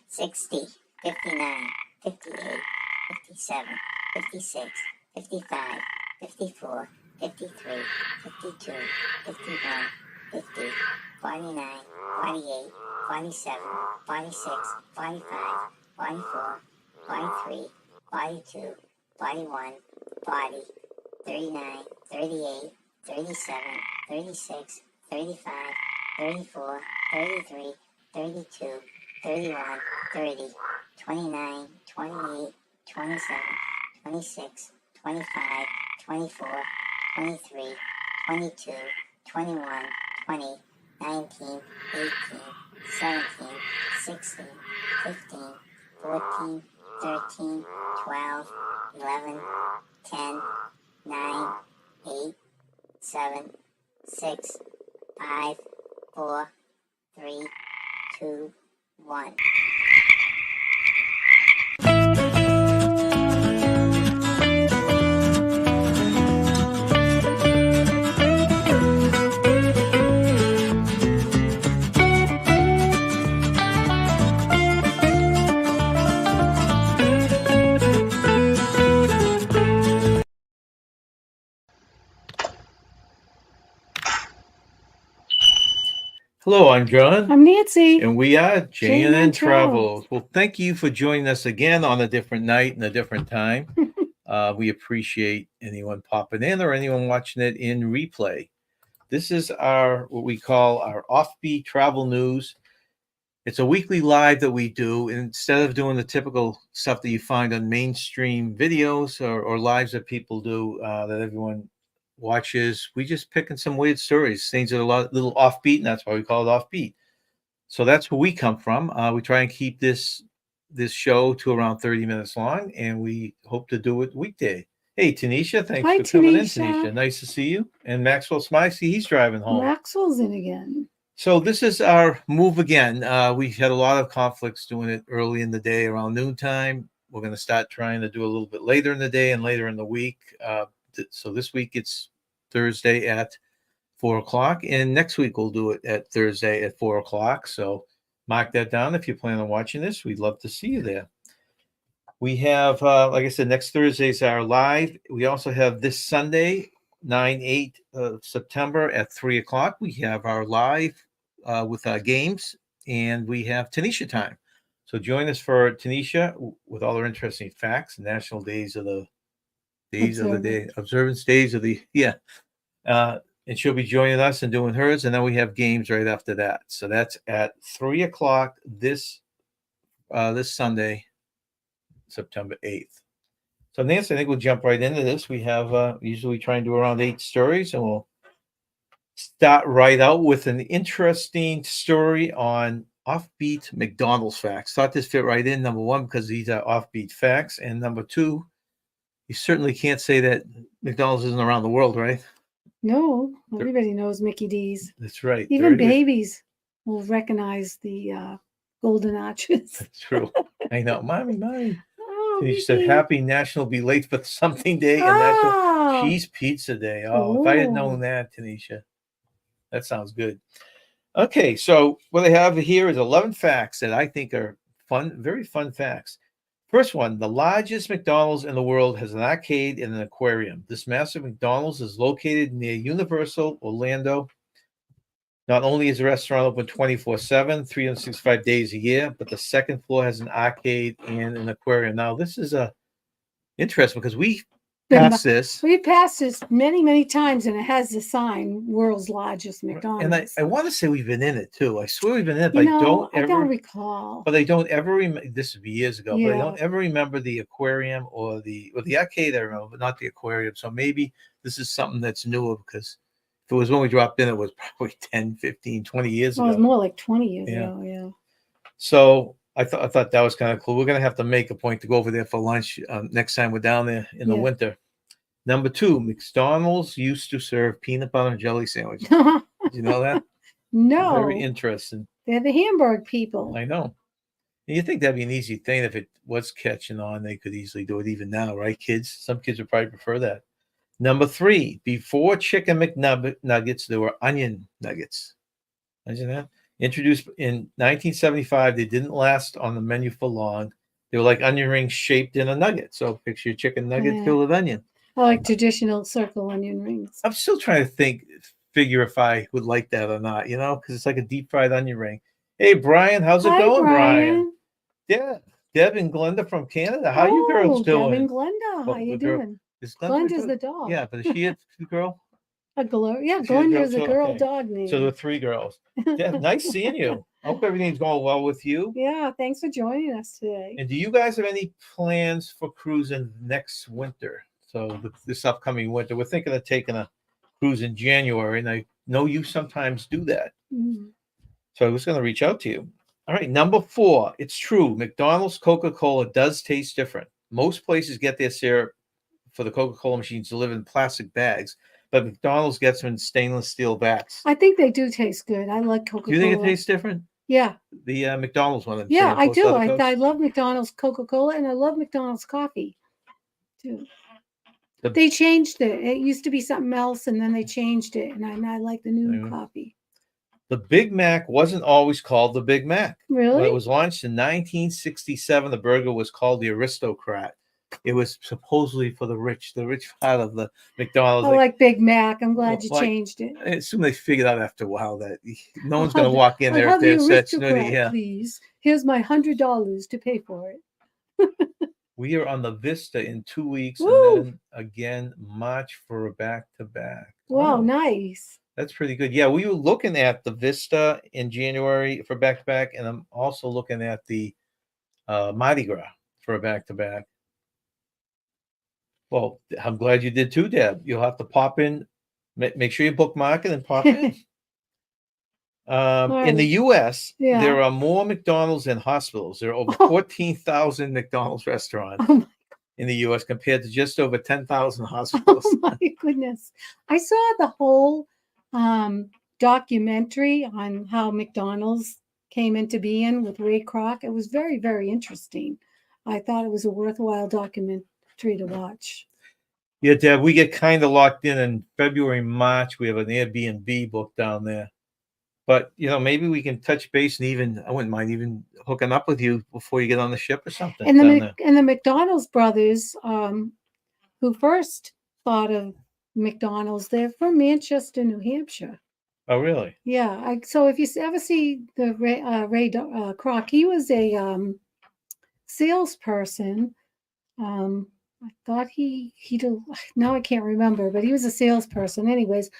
60, 59, 58, 57, 56, 55, 54, 53, 52, 51, 50, 49, 48, 47, 46, 45, 44, 43, 42, 41, 40, 39, 38, 37, 36, 35, 34, 33, 32, 31, 30, 29, 28, 27, 26, 25, 24, 23, 22, 21, 20, 19, 18, 17, 16, 15, 14, 13, 12, 11, 10, 9, 8, 7, 6, 5, 4, 3, 2, 1. Hello, I'm John. I'm Nancy. And we are J&N J&N Travels. Well, thank you for joining us again on a different night and a different time. We appreciate anyone popping in or anyone watching it in replay. This is what we call our Offbeat Travel News. It's a weekly live that we do. Instead of doing the typical stuff that you find on mainstream videos or lives that people do that everyone watches, we just picking some weird stories, things that are a little offbeat, and that's why we call it Offbeat. So that's where we come from. We try and keep this show to around 30 minutes long, and we hope to do it weekday. Hey, Tanisha, thanks Hi, for coming in, Tanisha. Tanisha. Nice to see you. And Maxwell Smythe, he's driving home. Maxwell's in again. So this is our move again. We had a lot of conflicts doing it early in the day around noontime. We're going to start trying to do a little bit later in the day and later in the week. So this week it's Thursday at 4 o'clock, and next week we'll do it at Thursday at 4 o'clock. So mark that down if you plan on watching this. We'd love to see you there. We have, like I said, next Thursday is our live. We also have this Sunday, 9-8 of September at 3 o'clock. We have our live with our games, and we have Tanisha time. So join us for Tanisha with all her interesting facts, national days of the observance days of the, and she'll be joining us and doing hers, and then we have games right after that. So that's at 3 o'clock this Sunday, September 8th. So Nancy, I think we'll jump right into this. We have usually try and do around 8 stories, and we'll start right out with an interesting story on offbeat McDonald's facts. Thought this fit right in, number one, because these are offbeat facts, and number two, you certainly can't say that McDonald's isn't around the world, right? No, everybody knows Mickey D's. That's right. Even babies will recognize the golden arches. That's true. I know. Mommy. Oh, she said, happy National Be Late for Something Day and National Cheese Pizza Day. Oh, if I had known that, Tanisha. That sounds good. Okay, so what I have here is 11 facts that I think are fun, very fun facts. First one, the largest McDonald's in the world has an arcade and an aquarium. This massive McDonald's is located near Universal Orlando. Not only is the restaurant open 24/7, 365 days a year, but the second floor has an arcade and an aquarium. Now, this is interesting because we passed this. We passed this many, many times, and it has the sign, world's largest McDonald's. And I want to say we've been in it, too. I swear we've been in it, but I don't recall. But I don't ever remember, this would be years ago, but I don't ever remember the aquarium or the arcade, I remember, but not the aquarium. So maybe this is something that's newer, because if it was when we dropped in, it was probably 10, 15, 20 years ago. It was more like 20 years ago, yeah. So I thought that was kind of cool. We're going to have to make a point to go over there for lunch next time we're down there in the winter. Number two, McDonald's used to serve peanut butter and jelly sandwiches. Did you know that? No. Very interesting. They're the Hamburg people. I know. And you think that'd be an easy thing if it was catching on. They could easily do it even now, right, kids? Some kids would probably prefer that. Number three, before chicken McNuggets, there were onion nuggets. Imagine that. Introduced in 1975, they didn't last on the menu for long. They were like onion rings shaped in a nugget. So picture your chicken nugget Yeah. filled with onion. I like traditional circle onion rings. I'm still trying to figure if I would like that or not, because it's like a deep fried onion ring. Hey, Brian, how's it Hi, going, Brian? Brian. Yeah, Deb and Glenda from Canada. How you girls Deb and doing? Glenda. How Well, you the girl doing? is Glenda a Glenda's girl? the dog. Yeah, but is she a girl? Yeah, Is she a girl Glenda's a too? girl Okay. dog So name. there are 3 girls. Deb, nice seeing you. I hope everything's going well with you. Yeah, thanks for joining us today. And do you guys have any plans for cruising next winter? So this upcoming winter, we're thinking of taking a cruise in January, and I know you sometimes do that. Mm. So I was going to reach out to you. All right, number 4. It's true. McDonald's Coca-Cola does taste different. Most places get their syrup for the Coca-Cola machines delivered in plastic bags, but McDonald's gets them in stainless steel vats. I think they do taste good. I like Coca-Cola. Do you think it tastes different? Yeah. The McDonald's one. Yeah, I do. I love McDonald's Coca-Cola, and I love McDonald's coffee too. They changed it. It used to be something else, and then they changed it, and I like the new coffee. The Big Mac wasn't always called the Big Mac. Really? When it was launched in 1967, the burger was called the Aristocrat. It was supposedly for the rich part of the McDonald's. I like Big Mac. I'm glad you changed it. I assume they figured out after a while that no one's going to walk in there if they're such snooty. Yeah. Please. Here's my $100 to pay for it. We are on the Vista in 2 weeks, and then again March for a back-to-back. Wow, nice. That's pretty good. Yeah, we were looking at the Vista in January for back-to-back, and I'm also looking at the Mardi Gras for a back-to-back. Well, I'm glad you did too, Deb. You'll have to pop in. Make sure you bookmark it and pop in. In the U.S., there are more McDonald's than hospitals. There are over 14,000 McDonald's restaurants in the U.S. compared to just over 10,000 hospitals. Oh, my goodness. I saw the whole documentary on how McDonald's came into being with Ray Kroc. It was very, very interesting. I thought it was a worthwhile documentary to watch. Yeah, Deb, we get kind of locked in February, March. We have an Airbnb booked down there. But, maybe we can touch base and I wouldn't mind even hooking up with you before you get on the ship or something. And the McDonald's brothers, who first thought of McDonald's, they're from Manchester, New Hampshire. Oh, really? Yeah. So if you ever see the Ray Kroc, he was a salesperson. I thought he now I can't remember, but he was a salesperson. Anyways,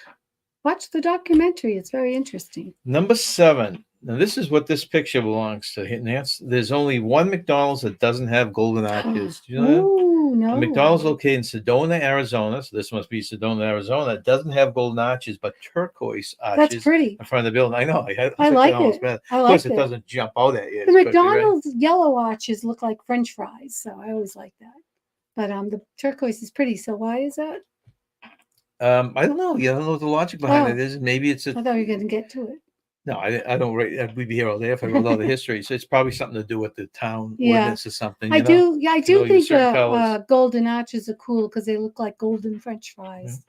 watch the documentary. It's very interesting. Number 7. Now, this is what this picture belongs to, Nancy. There's only one McDonald's that doesn't have golden arches. Do you know that? Oh, no. A McDonald's located in Sedona, Arizona. So this must be Sedona, Arizona. It doesn't have golden arches, but turquoise arches. That's pretty. In front of the building. I know. I like it. Of course, it doesn't jump out at you. The McDonald's yellow arches look like French fries, so I always like that. But the turquoise is pretty. So why is that? I don't know. You don't know what the logic behind it is. Maybe it's I thought you were going to get to it. No, I don't. We'd be here all day if I wrote all the history. So it's probably something to do with the town ordinance or something. I do think golden arches are cool because they look like golden French fries.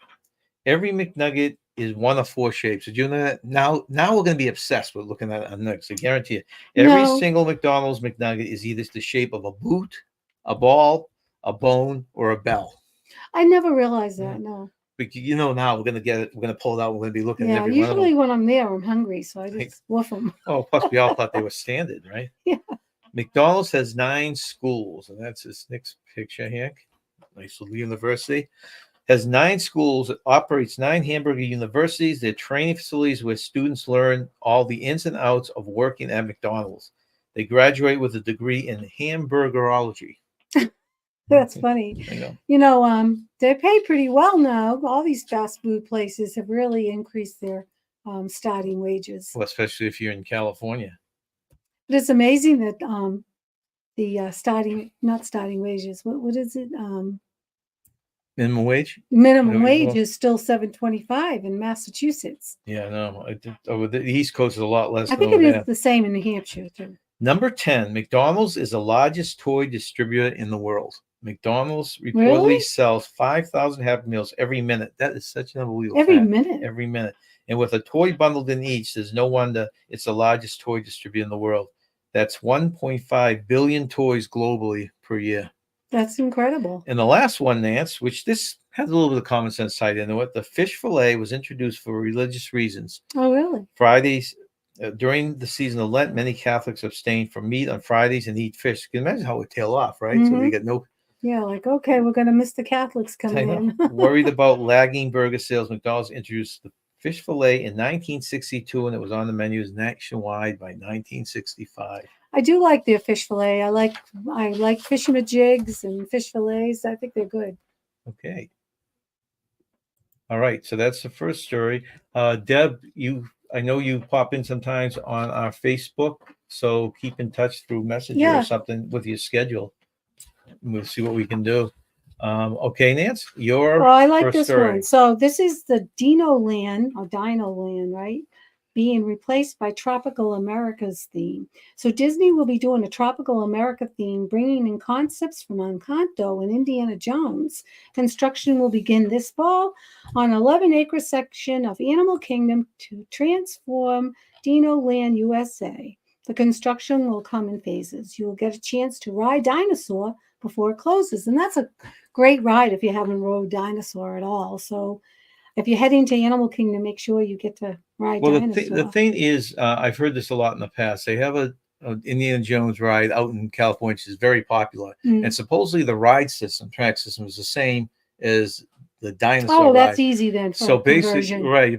Yeah. Every McNugget is one of 4 shapes. Did you know that? Now we're going to be obsessed with looking at nuggets. I guarantee you. Every single McDonald's McNugget is either the shape of a boot, a ball, a bone, or a bell. I never realized that. No. But now we're going to get it. We're going to pull it out. We're going to be looking at every usually one of them. When I'm there, I'm hungry, so I just woof them. Oh, plus we all thought they were standard, right? Yeah. McDonald's has 9 schools, and that's this next picture here. Nice little university. Has 9 schools. It operates 9 hamburger universities. They're training facilities where students learn all the ins and outs of working at McDonald's. They graduate with a degree in hamburgerology. That's funny. They pay pretty well now. All these fast food places have really increased their starting wages. Well, especially if you're in California. But it's amazing that the not starting wages. What is it? Minimum wage? Minimum wage is still $7.25 in Massachusetts. Yeah, no. The East Coast is a lot less. I think it is the same in New Hampshire too. Number 10, McDonald's is the largest toy distributor in the world. McDonald's reportedly sells 5,000 Happy Meals every minute. That is such an unbelievable fact. Minute? Every minute. And with a toy bundled in each, there's no wonder it's the largest toy distributor in the world. That's 1.5 billion toys globally per year. That's incredible. And the last one, Nance, which this has a little bit of common sense tied into it, the fish fillet was introduced for religious reasons. Oh, really? Fridays, during the season of Lent, many Catholics abstain from meat on Fridays and eat fish. You can imagine how it would tail off, right? So you get no. Yeah, like, okay, we're going to miss the Catholics coming in. Worried about lagging burger sales, McDonald's introduced the fish fillet in 1962, and it was on the menus nationwide by 1965. I do like their fish fillet. I like fish-a-jigs and fish fillets. I think they're good. Okay. All right, so that's the first story. Deb, I know you pop in sometimes on our Facebook, so keep in touch through Messenger or something with your schedule. We'll see what we can do. Okay, Nance, I like first this story. one. So this is the Dino Land, right? Being replaced by Tropical America's theme. So Disney will be doing a Tropical America theme, bringing in concepts from Encanto and Indiana Jones. Construction will begin this fall on an 11-acre section of Animal Kingdom to transform Dino Land, USA. The construction will come in phases. You will get a chance to ride Dinosaur before it closes, and that's a great ride if you haven't rode Dinosaur at all. So if you're heading to Animal Kingdom, make sure you get to ride Dinosaur. The thing is, I've heard this a lot in the past. They have a Indiana Jones ride out in California, which is very popular. And supposedly the track system is the same as the Dinosaur ride. That's easy then. So basically, right, you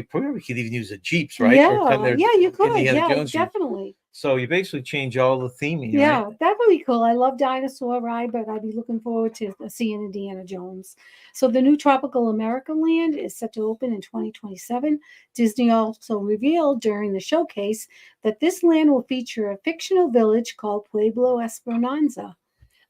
probably could even use the Jeeps, right? Yeah, you could. Indiana Jones definitely. So you basically change all the theming. Yeah, right? that would be cool. I love Dinosaur Ride, but I'd be looking forward to seeing Indiana Jones. So the new Tropical America Land is set to open in 2027. Disney also revealed during the showcase that this land will feature a fictional village called Pueblo Esperanza.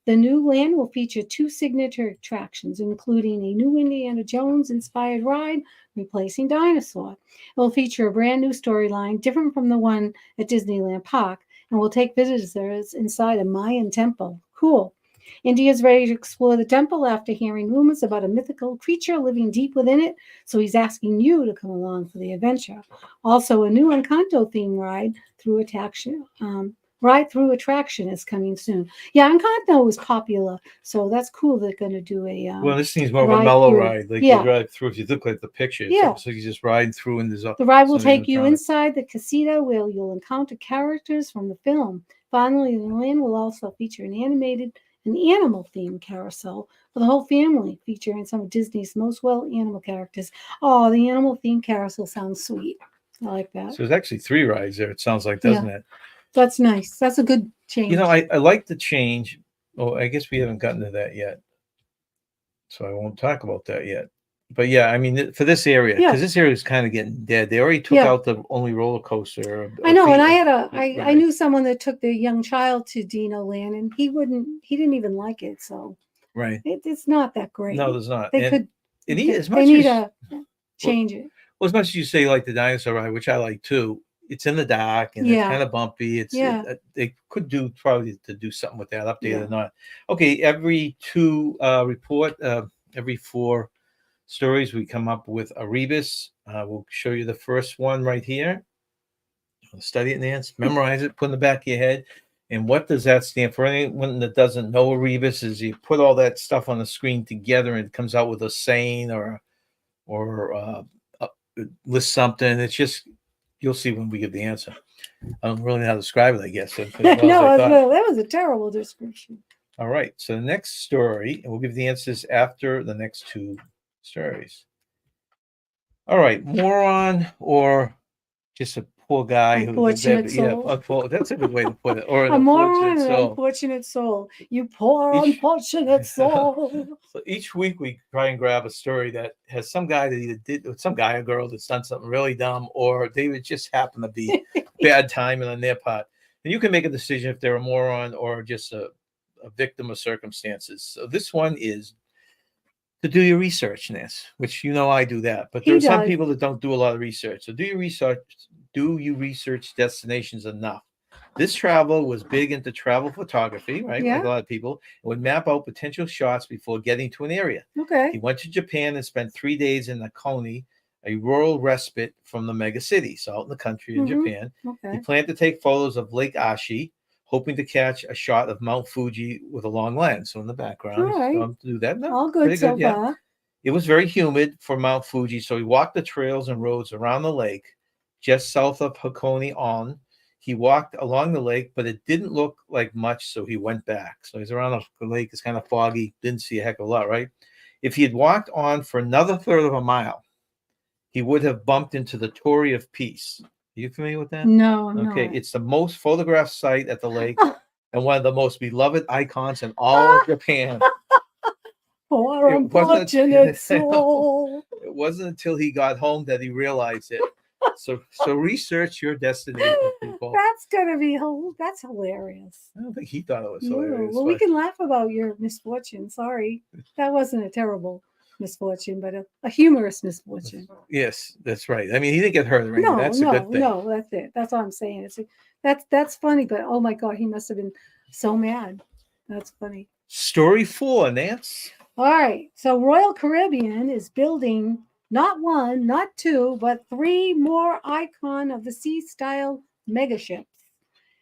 The new land will feature 2 signature attractions, including a new Indiana Jones-inspired ride replacing Dinosaur. It will feature a brand new storyline, different from the one at Disneyland Park, and will take visitors inside a Mayan temple. Cool. Indy is ready to explore the temple after hearing rumors about a mythical creature living deep within it, so he's asking you to come along for the adventure. Also, a new Encanto-themed ride through attraction is coming soon. Yeah, Encanto was popular, so that's cool. They're going to do a well, this thing's more of a mellow ride. Like you drive through, if you look at the pictures, so you just ride through, and the ride will take you inside the casita where you'll encounter characters from the film. Finally, the land will also feature an animal-themed carousel for the whole family, featuring some of Disney's most animal characters. Oh, the animal-themed carousel sounds sweet. I like that. So there's actually 3 rides there, it sounds like, doesn't it? That's nice. That's a good change. I like the change. Oh, I guess we haven't gotten to that yet, so I won't talk about that yet. But yeah, I mean, for this area, because this area is kind of getting dead. They already took out the only roller coaster. I know, and I knew someone that took their young child to Dino Land, and he didn't even like it. So it's not that great. No, there's not. They need to change it. Well, as much as you say, like the dinosaur ride, which I like too, it's in the dark and it's kind of bumpy. They could probably do something with that, update it or not. Okay, every 2 every 4 stories we come up with a rebus. We'll show you the first one right here. Study it, Nance. Memorize it. Put in the back of your head. And what does that stand for? Anyone that doesn't know a rebus is you put all that stuff on the screen together and it comes out with a saying or list something. It's just, you'll see when we give the answer. I don't really know how to describe it, I guess. That was a terrible description. All right. So the next story, and we'll give the answers after the next 2 stories. All right. Moron or just a poor guy unfortunate soul. That's a good way to put it. Or a moron and an unfortunate soul. You poor unfortunate soul. So each week we try and grab a story that has some guy that either some guy or girl that's done something really dumb, or they would just happen to be bad timing on their part. And you can make a decision if they're a moron or just a victim of circumstances. So this one is to do your research, Ness, which I do that. But there are some people that don't do a lot of research. So do you research destinations enough? This traveler was big into travel photography, right? Like a lot of people, and would map out potential shots before getting to an area. Okay. He went to Japan and spent 3 days in Hakone, a rural respite from the mega cities out in the country in Mhm. Japan. He Okay. planned to take photos of Lake Ashi, hoping to catch a shot of Mount Fuji with a long lens. So in the background, All he's right. going to do that. No, All good pretty so good, yeah. far. It was very humid for Mount Fuji, so he walked the trails and roads around the lake just south of Hakone On. He walked along the lake, but it didn't look like much, so he went back. So he's around the lake. It's kind of foggy. Didn't see a heck of a lot, right? If he had walked on for another third of a mile, he would have bumped into the Torii of Peace. Are you familiar with that? No, I'm Okay, not. it's the most photographed site at the lake and one of the most beloved icons in all of Japan. Poor It wasn't- unfortunate soul. It wasn't until he got home that he realized it. So research your destination, people. That's gonna be that's hilarious. I don't think he thought it was No, hilarious. well, we but can laugh about your misfortune. Sorry, that wasn't a terrible misfortune, but a humorous misfortune. yes, that's right. I mean, he didn't get hurt or anything. No, That's a no, good thing. no. That's it. That's all I'm saying. That's funny, but oh my god, he must have been so mad. That's funny. Story 4, Nance. All right. So Royal Caribbean is building not one, not two, but 3 more Icon of the Sea style megaships.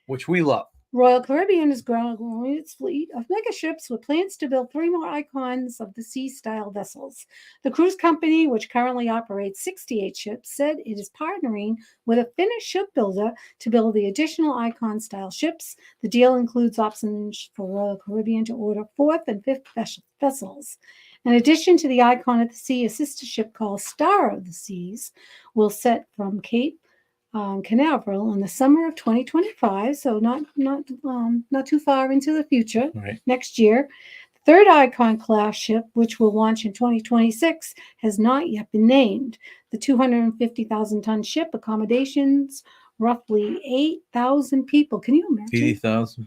Which we love. Royal Caribbean is growing its fleet of megaships with plans to build 3 more Icons of the Sea style vessels. The cruise company, which currently operates 68 ships, said it is partnering with a Finnish shipbuilder to build the additional Icon style ships. The deal includes options for Royal Caribbean to order 4th and 5th vessels. In addition to the Icon of the Sea, a sister ship called Star of the Seas will set from Cape Canaveral in the summer of 2025, so not too far into the future. Right. Next year. The 3rd Icon class ship, which will launch in 2026, has not yet been named. The 250,000-ton ship accommodations roughly 8,000 people. Can you imagine? 8,000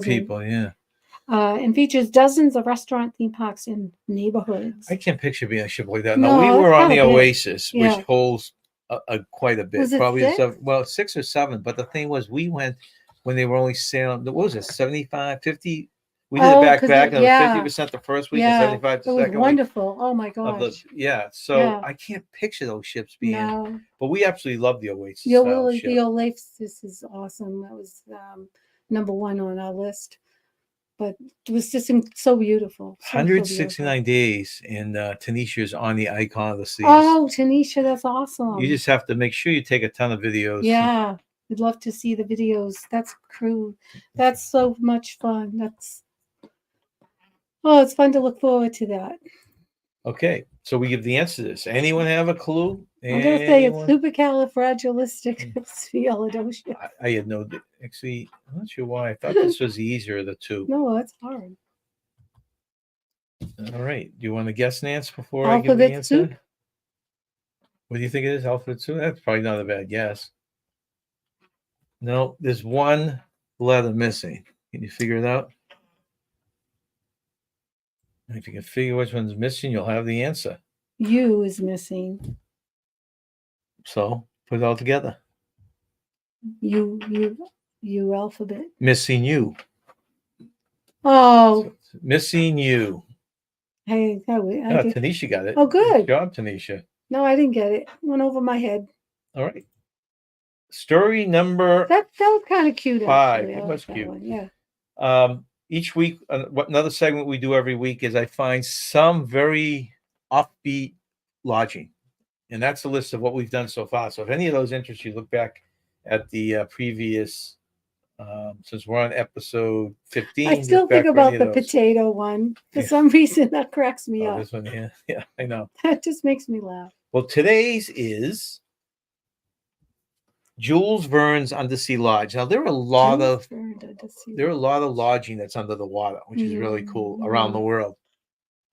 people, yeah. And features dozens of restaurant theme parks in neighborhoods. I can't picture being a ship like that. No, No, we were that's on the kinda big. Oasis, Yeah. which holds quite a bit. Was it Probably 6? 6 or 7. But the thing was, we went when they were only sailing. What was it? 75, 50. We did it back. And it was 50% the first week and 75 the it was second wonderful. Oh my week. Of the, gosh. so Yeah. I can't picture those ships being. No. But we absolutely love the Oasis The style ship. Oasis is awesome. That was number 1 on our list. But it was just so beautiful. So 169 days, and Tanisha is on the Icon of the Seas. Oh, Tanisha, that's awesome. You just have to make sure you take a ton of videos. Yeah, we'd love to see the videos. That's crew. That's so much fun. It's fun to look forward to that. Okay, so we give the answer to this. Anyone have a clue? I'm going to say it's supercalifragilisticexpialidocious. I had no. Actually, I'm not sure why. I thought this was the easier of the two. No, that's hard. All right. Do you want to guess, Nance, before I give the Alphabet answer? soup? What do you think it is? Alphabet soup? That's probably not a bad guess. No, there's one letter missing. Can you figure it out? If you can figure which one's missing, you'll have the answer. U is missing. So put it all together. U alphabet. Missing you. Oh. Missing you. Hey, Tanisha got it. Oh, good. Good job, Tanisha. No, I didn't get it. Went over my head. All right. Story number that was kind of cute. 5. Actually. It was cute. One. Yeah. Each week, another segment we do every week is I find some very offbeat lodging, and that's the list of what we've done so far. So if any of those interest you, look back at the previous. Since we're on episode 15, I still think about the potato one for some reason. That cracks me up. This one, yeah, I know. That just makes me laugh. Well, today's is Jules Verne's Undersea Lodge. Now there are a lot of lodging that's under the water, which is really cool around the world.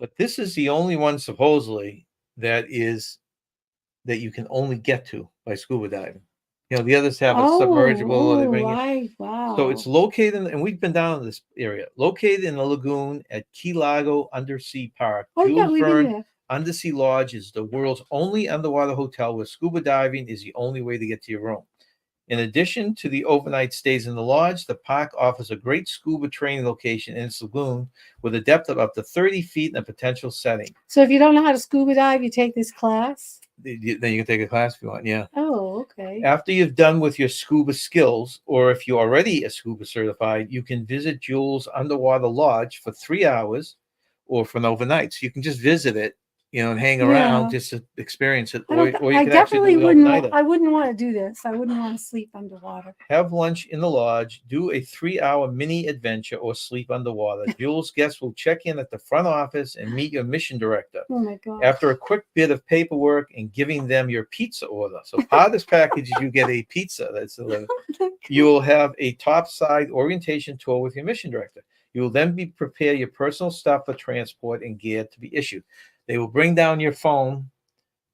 But this is the only one supposedly that you can only get to by scuba diving. The others have a submergible. Wow. So it's located, and we've been down in this area, located in the lagoon at Key Largo Undersea Park. Jules Verne Undersea Lodge is the world's only underwater hotel where scuba diving is the only way to get to your room. In addition to the overnight stays in the lodge, the park offers a great scuba training location in its lagoon with a depth of up to 30 feet in a potential setting. So if you don't know how to scuba dive, you take this class? then you can take a class if you want. Yeah. Oh, okay. After you've done with your scuba skills, or if you're already a scuba certified, you can visit Jules Underwater Lodge for 3 hours or for an overnight. So you can just visit it, and hang around Yeah. just to experience it, I or, don't. or you I can actually definitely do an wouldn't. overnighter. I wouldn't want to do this. I wouldn't want to sleep underwater. Have lunch in the lodge, do a 3-hour mini adventure, or sleep underwater. Jules guests will check in at the front office and meet your mission director. Oh my god. After a quick bit of paperwork and giving them your pizza order. So part of this package is you get a pizza that's delivered. You will have a topside orientation tour with your mission director. You will then prepare your personal stuff for transport and gear to be issued. They will bring down your phone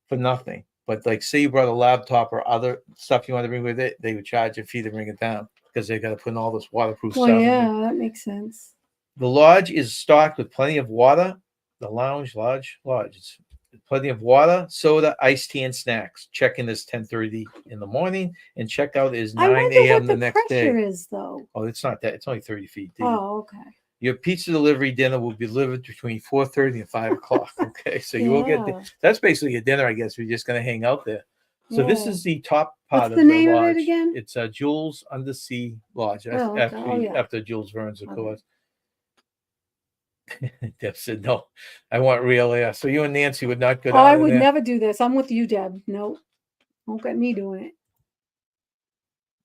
for nothing. But like, say you brought a laptop or other stuff you want to bring with it, they would charge a fee to bring it down because they got to put in all this waterproof Well, stuff. yeah, that makes sense. The lodge is stocked with plenty of water. The lodge. It's plenty of water, soda, iced tea, and snacks. Check-in is 10:30 in the morning, and checkout is I 9 wonder a.m. what the the next pressure day. is, though. Oh, it's not that. It's only 30 feet deep. Oh, okay. Your pizza delivery dinner will be delivered between 4:30 and 5 o'clock. Okay, so you will get Yeah. that's basically a dinner, I guess. We're just going to hang out there. So this Yeah. is the top part What's of the the name of it lodge. again? It's Jules Undersea Lodge. Oh, okay. Oh, yeah. After Jules Verne's, of Okay. course. Deb said, no, I want real air. So you and Nancy would not go Oh, down I in would there? never do this. I'm with you, Deb. Nope. Don't get me doing it.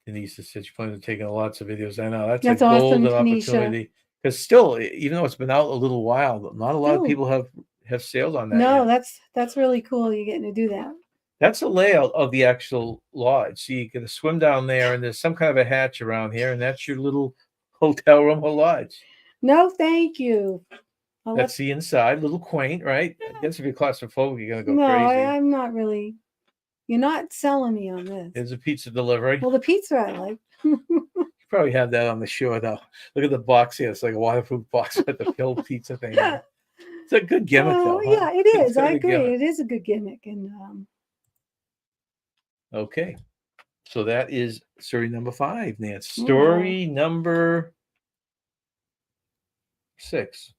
Denise said she's planning on taking lots of videos. I know. That's That's a awesome, golden Tanisha. opportunity. Because still, even though it's been out a little while, not a lot of Oh. people have sailed on that No, yet. that's really cool. You're getting to do that. That's a layout of the actual lodge. So you can swim down there, and there's some kind of a hatch around here, and that's your little hotel room or lodge. No, thank you. That's the inside, a little quaint, right? I guess if you're claustrophobic, you're gonna go No, crazy. I'm not really. You're not selling me on this. There's a pizza delivery. Well, the pizza I like. You probably have that on the shore, though. Look at the box here. It's like a waterproof box with the filled pizza thing. It's a good gimmick, though. Huh? Yeah, it It's is. a I good agree. gimmick. It is a good gimmick. And Okay. So that is story number 5, Nance. Yeah. Story number 6.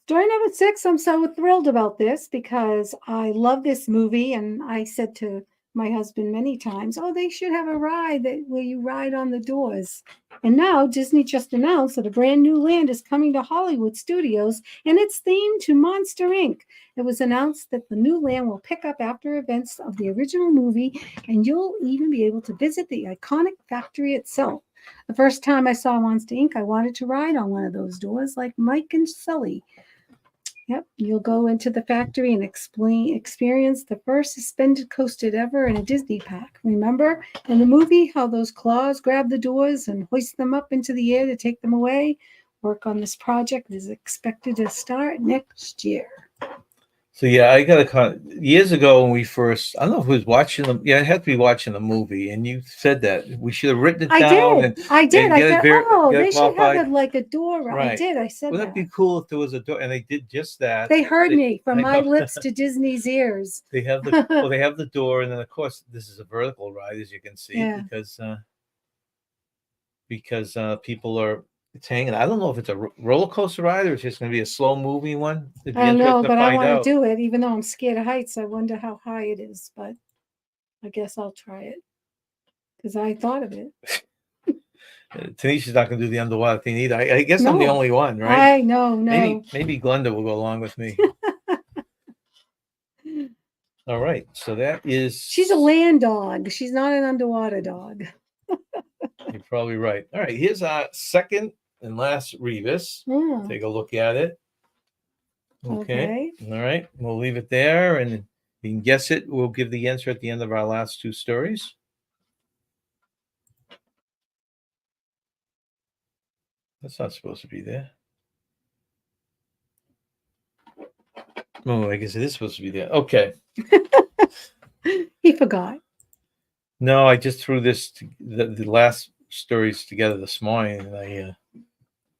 story number 6, I'm so thrilled about this because I love this movie, and I said to my husband many times, oh, they should have a ride where you ride on the doors. And now Disney just announced that a brand new land is coming to Hollywood Studios, and it's themed to Monster Inc. It was announced that the new land will pick up after events of the original movie, and you'll even be able to visit the iconic factory itself. The first time I saw Monster Inc., I wanted to ride on one of those doors like Mike and Sully. Yep, you'll go into the factory and experience the first suspended coaster ever in a Disney park. Remember in the movie how those claws grab the doors and hoist them up into the air to take them away? Work on this project is expected to start next year. So yeah, I got a years ago when we first, I don't know who was watching them. Yeah, I had to be watching the movie, and you said that we should have written it down. I did. And I get said, it oh, get it they should have qualified. it like a door. Right. I did. I said Wouldn't that. it be cool if there was a door? And they did just that. They heard me from I my know. lips to Disney's ears. They have they have the door, and then of course this is a vertical ride, as you can see, Yeah. because people are. It's hanging. I don't know if it's a roller coaster ride or it's just going to be a slow moving one. It'd be I don't know, interesting to but I find want out. to do it, even though I'm scared of heights. I wonder how high it is, but I guess I'll try it because I thought of it. Tanisha's not going to do the underwater thing either. I guess I'm the No. only one, right? I know, no. Maybe Glenda will go along with me. All right, so that is. She's a land dog. She's not an underwater dog. You're probably right. All right, here's our second and last rebus. Yeah. Take a look at it. Okay. Okay. All right, we'll leave it there, and if you can guess it, we'll give the answer at the end of our last 2 stories. That's not supposed to be there. Oh, I guess it is supposed to be there. Okay. He forgot. No, I just threw the last stories together this morning, and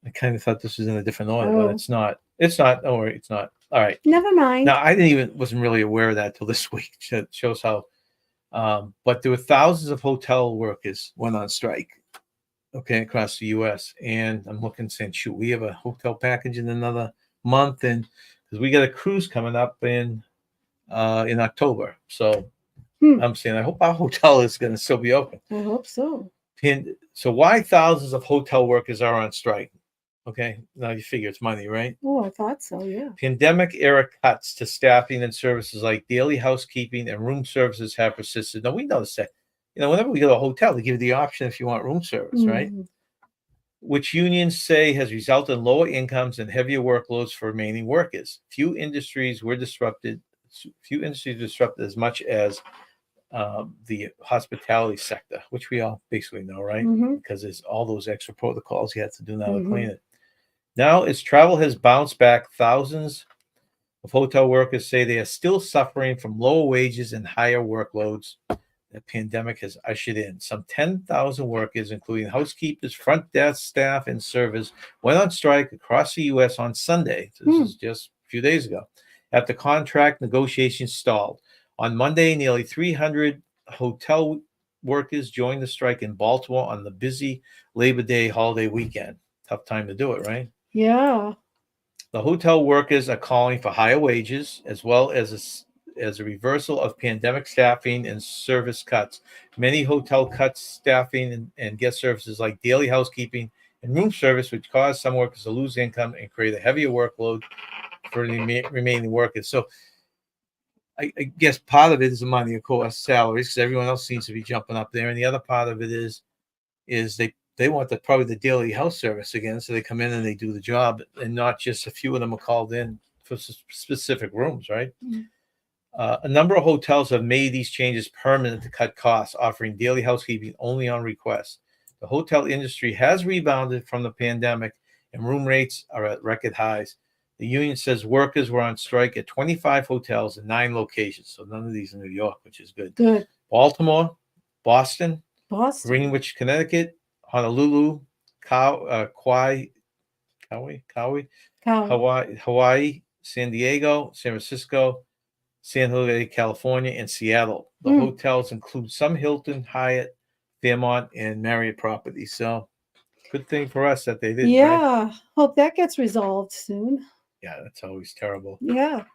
I kind of thought this was in a different order, but it's not. It's not. Don't worry, it's not. All right. Never mind. Now, I wasn't really aware of that till this week. It shows how. But there were thousands of hotel workers went on strike. Okay, across the U.S. And I'm looking, saying, shoot, we have a hotel package in another month, and because we got a cruise coming up in in October. So Hmm. I'm saying I hope our hotel is going to still be open. I hope so. So why thousands of hotel workers are on strike? Okay, now you figure it's money, right? Oh, I thought so. Yeah. Pandemic era cuts to staffing and services like daily housekeeping and room services have persisted. Now we notice that, whenever we go to a hotel, they give you the option if you want room service, right? Mhm. Which unions say has resulted in lower incomes and heavier workloads for remaining workers. Few industries disrupted as much as the hospitality sector, which we all basically know, right? Mhm. Because there's all those extra protocols you have to do now to Mhm. clean it. Now, as travel has bounced back, thousands of hotel workers say they are still suffering from lower wages and higher workloads the pandemic has ushered in. Some 10,000 workers, including housekeepers, front desk staff, and servers, went on strike across the U.S. on Sunday. This is just a few days ago, after contract negotiations stalled. On Monday, nearly 300 hotel workers joined the strike in Baltimore on the busy Labor Day holiday weekend. Tough time to do it, right? Yeah. The hotel workers are calling for higher wages as well as a reversal of pandemic staffing and service cuts. Many hotel cuts staffing and guest services like daily housekeeping and room service, which cause some workers to lose income and create a heavier workload for the remaining workers. So I guess part of it is the money, of course, salaries, because everyone else seems to be jumping up there. And the other part of it is they want probably the daily house service again, so they come in and they do the job, and not just a few of them are called in for specific rooms, right? Mhm. A number of hotels have made these changes permanent to cut costs, offering daily housekeeping only on request. The hotel industry has rebounded from the pandemic, and room rates are at record highs. The union says workers were on strike at 25 hotels in 9 locations, so none of these in New York, which is good. Good. Baltimore, Boston, Boston. Greenwich, Connecticut, Honolulu, Kauai, Hawaii, San Diego, San Francisco, San Jose, California, and Seattle. The hotels include some Hilton, Hyatt, Fairmont, and Marriott properties. So good thing for us that they did, right? Yeah. Hope that gets resolved soon. Yeah, that's always terrible. Yeah.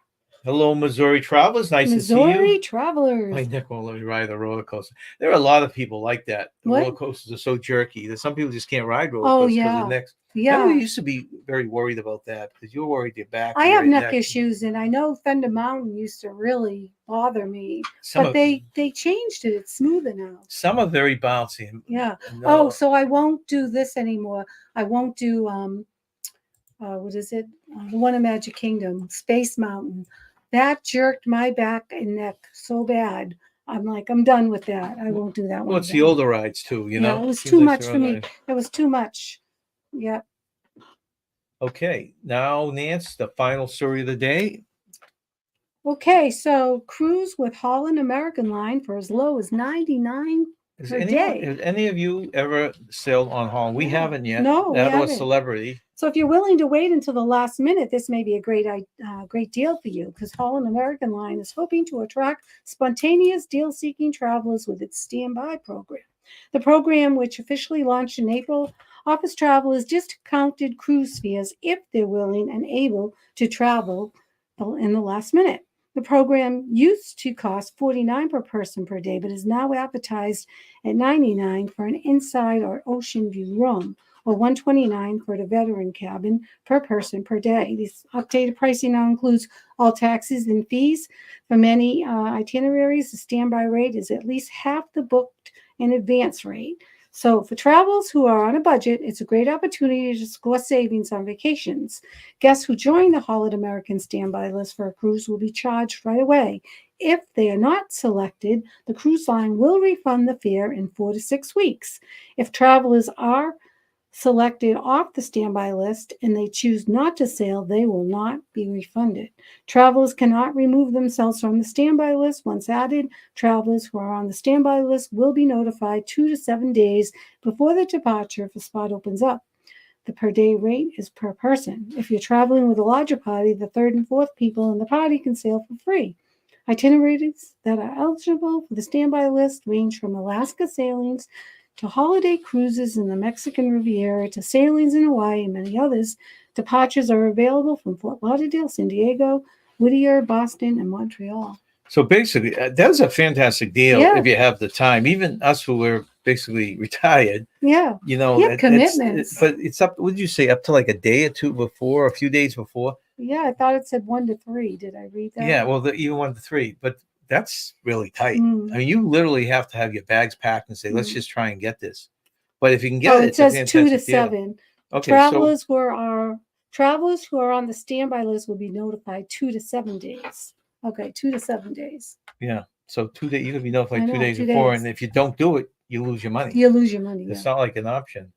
Hello, Missouri Travelers. Nice to see Missouri you. Travelers. My neck won't let me ride a roller coaster. There are a lot of people like that. The What? roller coasters are so jerky that some people just can't ride roller Oh, coasters because yeah. of their necks. Yeah. Remember, you used to be very worried about that because you were worried your back. I your have neck neck. issues, and I know Thunder Mountain used to really bother me, Some but of, they changed it. It's smoother now. some are very bouncy. Yeah. No, Oh, so I won't do this anymore. I won't do what is it? The one in Magic Kingdom, Space Mountain. That jerked my back and neck so bad. I'm like, I'm done with that. I won't do that one. well, it's the again. older rides too, you know. Yeah, it was Seems too like much they're for on me. It was too much. Yeah. Okay, now Nance, the final story of the day. Okay, so cruise with Holland American Line for as low as $99 per day. Has any of you ever sailed on Holland? We Yeah. haven't yet. No, we That or a haven't. celebrity. So if you're willing to wait until the last minute, this may be a great deal for you, because Holland American Line is hoping to attract spontaneous deal-seeking travelers with its standby program. The program, which officially launched in April, offers travelers discounted cruise fares if they're willing and able to travel in the last minute. The program used to cost $49 per person per day, but is now advertised at $99 for an inside or ocean view room, or $129 for the veteran cabin per person per day. This updated pricing now includes all taxes and fees. For many itineraries, the standby rate is at least half the booked in advance rate. So for travelers who are on a budget, it's a great opportunity to score savings on vacations. Guests who join the Holland American standby list for a cruise will be charged right away. If they are not selected, the cruise line will refund the fare in 4 to 6 weeks. If travelers are selected off the standby list and they choose not to sail, they will not be refunded. Travelers cannot remove themselves from the standby list. Once added, travelers who are on the standby list will be notified 2 to 7 days before the departure if a spot opens up. The per day rate is per person. If you're traveling with a larger party, the third and fourth people in the party can sail for free. Itineraries that are eligible for the standby list range from Alaska sailings to holiday cruises in the Mexican Riviera to sailings in Hawaii and many others. Departures are available from Fort Lauderdale, San Diego, Whittier, Boston, and Montreal. So basically, that's a fantastic deal Yeah. if you have the time. Even us who are basically retired, Yeah. you know, Yeah, commitments. but it's up. What did you say? Up to like a day or two before, a few days before. Yeah, I thought it said 1 to 3. Did I read that? Yeah, well, even 1 to 3, but that's really tight. Mm. I mean, you literally have to have your bags packed and say, "Let's just try and get this." But if you can get Oh, it, it it's a says 2 to fantastic deal. 7. Okay, Travelers who are on the standby list will be notified 2 to 7 days. Okay, 2 to 7 days. yeah, so 2 days you could be notified I 2 know, days 2 before, days. and if you don't do it, you lose your money. You lose your money. Yeah. It's not like an option.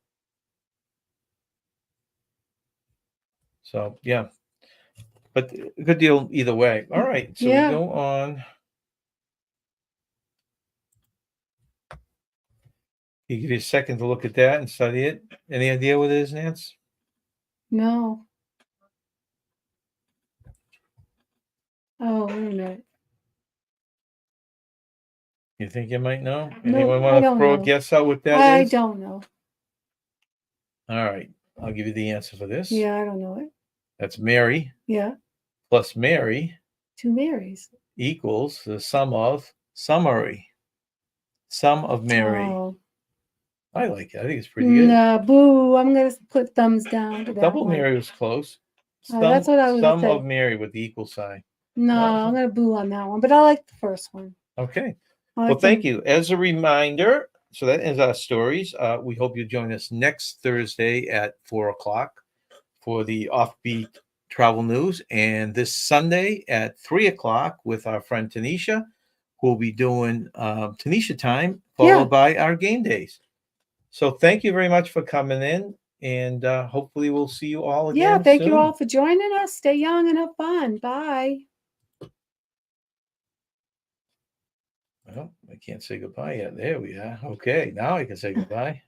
So yeah, but a good deal either way. All right, so Yeah. we go on. You give you a second to look at that and study it. Any idea what it is, Nance? No. Oh, wait a minute. You think you might know? No, Anyone I want to don't throw a know. guess out what that I is? don't know. All right, I'll give you the answer for this. Yeah, I don't know it. That's Mary Yeah. plus Mary 2 Marys. equals the sum of summary. Sum of Mary. Oh. I like it. I think it's pretty good. Nah, boo. I'm going to put thumbs down to that Double one. Mary was close. That's what I was Sum say. of Mary with the equal sign. No, I'm going to boo on that one, but I like the first one. Okay. I Well, like thank you. As a reminder, so that ends our stories. We hope you join us next Thursday at 4:00 for the Offbeat Travel News, and this Sunday at 3:00 with our friend Tanisha, who will be doing Tanisha time, followed by our game days. So thank you very much for coming in, and hopefully we'll see you all again. Yeah, thank soon. you all for joining us. Stay young and have fun. Bye. Well, I can't say goodbye yet. There we are. Okay, now I can say goodbye.